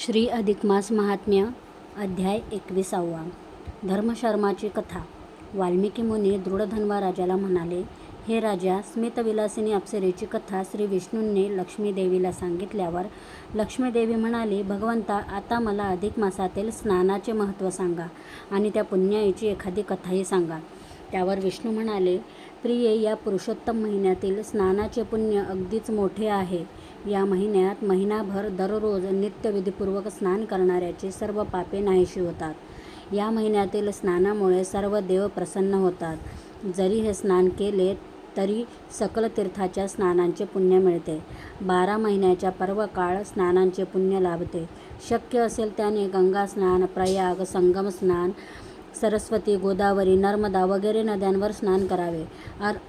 श्री अधिकमास महात्म्य अध्याय 21. धर्मशर्माची कथा. वाल्मिकी मुनी दृढधन्वा राजाला म्हणाले, हे राजा, स्मितविलासिनी अप्सरेची कथा श्री विष्णूंनी लक्ष्मीदेवीला सांगितल्यावर लक्ष्मीदेवी म्हणाली, भगवंता, आता मला अधिक मासातील स्नानाचे महत्त्व सांगा आणि त्या पुण्याईची एखादी कथाही सांगा. त्यावर विष्णू म्हणाले, प्रिये, या पुरुषोत्तम महिन्यातील स्नानाचे पुण्य अगदीच मोठे आहे. या महिन्यात महिनाभर दररोज नित्यविधीपूर्वक स्नान करणाऱ्याची सर्व पापे नाहीशी होतात. या महिन्यातील स्नानामुळे सर्व देव प्रसन्न होतात. जरी हे स्नान केले तरी सकल तीर्थाच्या स्नानांचे पुण्य मिळते. 12 महिन्याच्या पर्वकाळ स्नानांचे पुण्य लाभते. शक्य असेल त्याने गंगा स्नान, प्रयाग, संगम स्नान, सरस्वती, गोदावरी, नर्मदा वगैरे नद्यांवर स्नान करावे.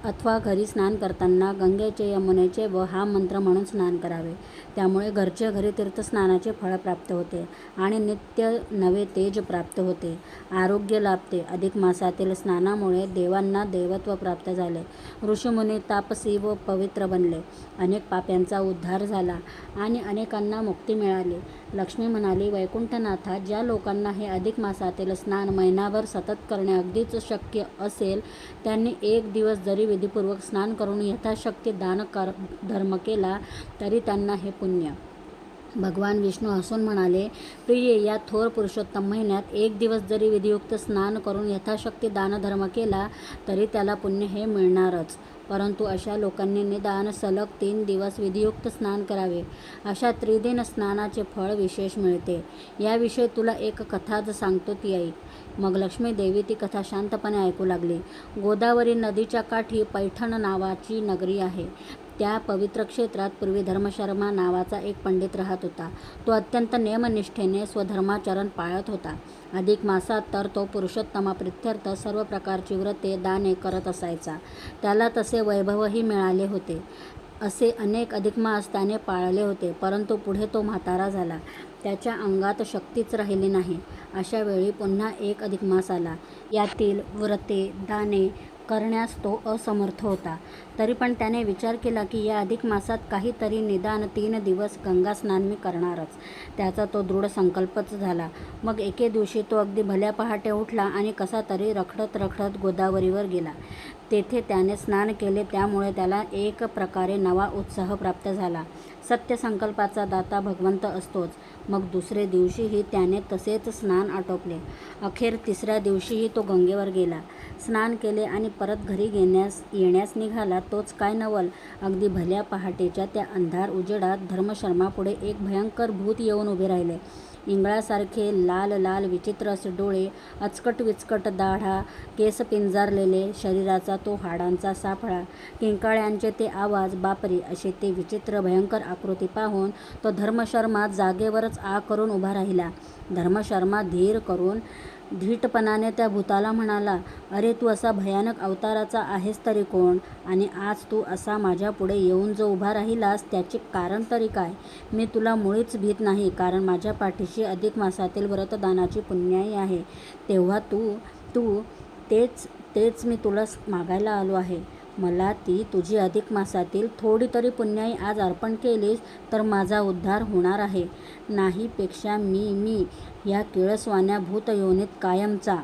अथवा घरी स्नान करताना गंगेचे, यमुनेचे व हा मंत्र म्हणून स्नान करावे. त्यामुळे घरच्या घरी तीर्थस्नानाचे फळ प्राप्त होते आणि नित्य नवे तेज प्राप्त होते. आरोग्य लाभते. अधिक मासातील स्नानामुळे देवांना देवत्व प्राप्त झाले. ऋषीमुनी तापसी व पवित्र बनले. अनेक पाप्यांचा उद्धार झाला आणि अनेकांना मुक्ती मिळाली. लक्ष्मी म्हणाली, वैकुंठनाथा, ज्या लोकांना हे अधिक मासातील स्नान महिनाभर सतत करणे अगदीच शक्य असेल, त्यांनी एक दिवस जरी विधीपूर्वक स्नान करून यथाशक्ती दान धर्म केला तरी त्यांना हे पुण्य. भगवान विष्णू हसून म्हणाले, प्रिये, या थोर पुरुषोत्तम महिन्यात एक दिवस जरी विधियुक्त स्नान करून यथाशक्ती दानधर्म केला तरी त्याला पुण्य हे मिळणारच. परंतु अशा लोकांनी निदान सलग 3 दिवस विधियुक्त स्नान करावे. अशा त्रिदिन स्नानाचे फळ विशेष मिळते. याविषयी तुला एक कथाच सांगतो, ती ऐक. मग लक्ष्मीदेवी ती कथा शांतपणे ऐकू लागली. गोदावरी नदीच्या काठी पैठण नावाची नगरी आहे. त्या पवित्र क्षेत्रात पूर्वी धर्मशर्मा नावाचा एक पंडित राहत होता. तो अत्यंत नियमनिष्ठेने स्वधर्माचरण पाळत होता. अधिक मासात तर तो पुरुषोत्तमाप्रित्यर्थ सर्व प्रकारची व्रते, दाने करत असायचा. त्याला तसे वैभवही मिळाले होते. असे अनेक अधिक मास त्याने पाळले होते. परंतु पुढे तो म्हातारा झाला. त्याच्या अंगात शक्तीच राहिली नाही. अशा वेळी पुन्हा एक अधिक मास आला. यातील व्रते, दाने करण्यास तो असमर्थ होता. तरी पण त्याने विचार केला की या अधिक मासात काहीतरी निदान 3 दिवस गंगा स्नान मी करणारच. त्याचा तो दृढ संकल्पच झाला. मग एके दिवशी तो अगदी भल्या पहाटे उठला आणि कसा तरी रखडत रखडत गोदावरीवर गेला. तेथे त्याने स्नान केले. त्यामुळे त्याला एक प्रकारे नवा उत्साह प्राप्त झाला. सत्य संकल्पाचा दाता भगवंत असतोच. मग दुसरे दिवशीही त्याने तसेच स्नान आटोपले. अखेर 3ऱ्या दिवशीही तो गंगेवर गेला, स्नान केले आणि परत घरी येण्यास निघाला. तोच काय नवल, अगदी भल्या पहाटेच्या त्या अंधार उजेडात धर्मशर्मापुढे एक भयंकर भूत येऊन उभे राहिले. इंगळासारखे लाल लाल विचित्र असे डोळे, अचकट विचकट दाढा, केस पिंजारलेले, शरीराचा तो हाडांचा सापळा, किंकाळ्यांचे ते आवाज, बापरे, असे ते विचित्र भयंकर आकृती पाहून तो धर्मशर्मा जागेवरच आ करून उभा राहिला. धर्मशर्मा धीर करून धीटपणाने त्या भूताला म्हणाला, अरे, तू असा भयानक अवताराचा आहेस तरी कोण? आणि आज तू असा माझ्या पुढे येऊन जो उभा राहिलास त्याचे कारण तरी काय? मी तुला मुळीच भीत नाही, कारण माझ्या पाठीशी अधिक मासातील व्रतदानाची पुण्याई आहे. तेव्हा तू तेच मी तुला मागायला आलो आहे. मला ती तुझी अधिक मासातील थोडी तरी पुण्याई आज अर्पण केलीस तर माझा उद्धार होणार आहे. नाही पेक्षा मी या किळसवाण्या भूतयोनीत कायमचा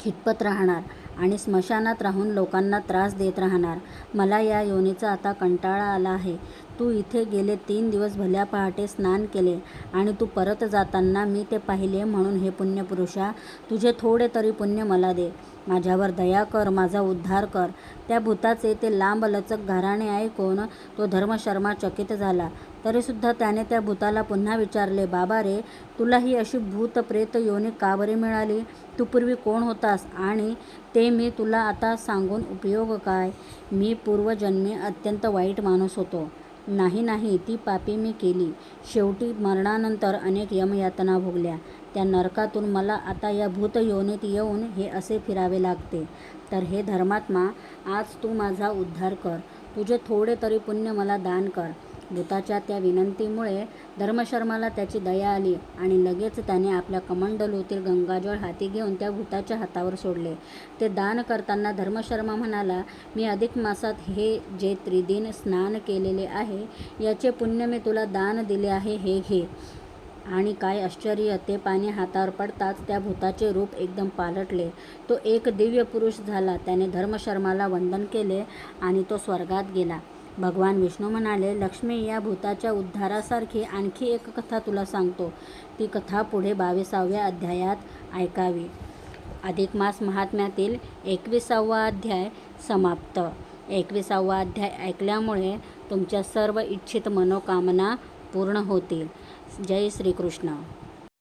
खितपत राहणार आणि स्मशानात राहून लोकांना त्रास देत राहणार. मला या योनीचा आता कंटाळा आला आहे. तू इथे गेले 3 दिवस भल्या पहाटे स्नान केले आणि तू परत जाताना मी ते पाहिले. म्हणून हे पुण्यपुरुषा, तुझे थोडे तरी पुण्य मला दे. माझ्यावर दया कर, माझा उद्धार कर. त्या भूताचे ते लांबलचक घराणे ऐकून तो धर्मशर्मा चकित झाला. तरीसुद्धा त्याने त्या भूताला पुन्हा विचारले, बाबा रे, तुला ही अशी भूत प्रेत योनी का बरी मिळाली? तू पूर्वी कोण होतास आणि ते मी तुला आता सांगून उपयोग काय? मी पूर्वजन्मी अत्यंत वाईट माणूस होतो. नाही, ती पापी मी केली. शेवटी मरणानंतर अनेक यमयातना भोगल्या. त्या नरकातून मला आता या भूतयोनीत येऊन हे असे फिरावे लागते. तर हे धर्मात्मा, आज तू माझा उद्धार कर. तुझे थोडे तरी पुण्य मला दान कर. भूताच्या त्या विनंतीमुळे धर्मशर्माला त्याची दया आली आणि लगेच त्याने आपल्या कमंडलूतील गंगाजळ हाती घेऊन त्या भूताच्या हातावर सोडले. ते दान करताना धर्मशर्मा म्हणाला, मी अधिक मासात हे जे त्रिदिन स्नान केलेले आहे याचे पुण्य मी तुला दान दिले आहे, हे घे. आणि काय आश्चर्य, ते पाणी हातावर पडताच त्या भूताचे रूप एकदम पालटले. तो एक दिव्य पुरुष झाला. त्याने धर्मशर्माला वंदन केले आणि तो स्वर्गात गेला. भगवान विष्णू म्हणाले, लक्ष्मी, या भूताच्या उद्धारासारखी आणखी एक कथा तुला सांगतो. ती कथा पुढे 22व्या अध्यायात ऐकावी. अधिक मास महात्म्यातील 21वा अध्याय समाप्त. 21वा अध्याय ऐकल्यामुळे तुमच्या सर्व इच्छित मनोकामना पूर्ण होतील. जय श्रीकृष्ण.